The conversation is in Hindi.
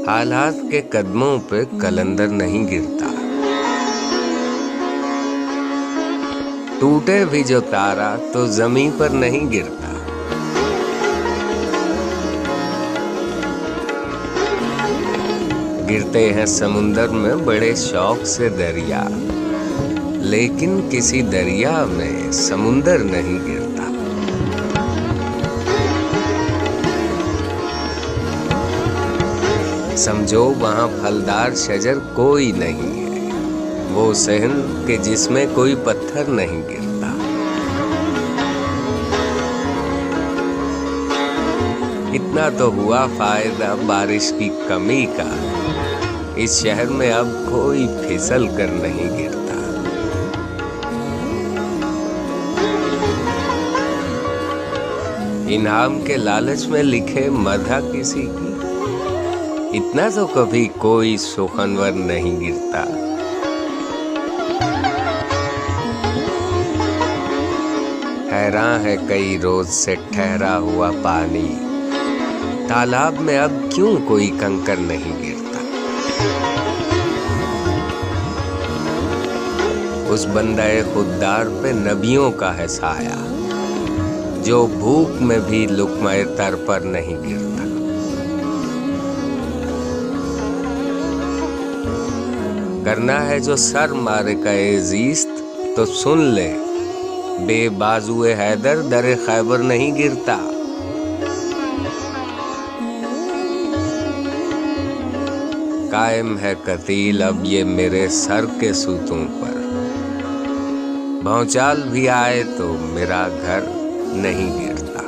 हालात के कदमों पे कलंदर नहीं गिरता। टूटे भी जो तारा तो जमीन पर नहीं गिरता। गिरते हैं समुंदर में बड़े शौक से दरिया, लेकिन किसी दरिया में समुंदर नहीं गिरता। समझो वहां फलदार शजर कोई नहीं है, वो सहन के जिसमें कोई पत्थर नहीं गिरता। इतना तो हुआ फायदा बारिश की कमी का, इस शहर में अब कोई फिसल कर नहीं गिरता। इनाम के लालच में लिखे मधा किसी की, इतना तो कभी कोई सुखनवर नहीं गिरता। हैरान है कई रोज से ठहरा हुआ पानी, तालाब में अब क्यों कोई कंकर नहीं गिरता। उस बंदे खुददार पे नबियों का है साया, जो भूख में भी लुक़्मा-ए तर पर नहीं गिरता। करना है जो सर मारे का एजीस्त तो सुन ले, बेबाजुए हैदर दरे खैबर नहीं गिरता। कायम है कतील अब ये मेरे सर के सूतों पर, भौचाल भी आए तो मेरा घर नहीं गिरता।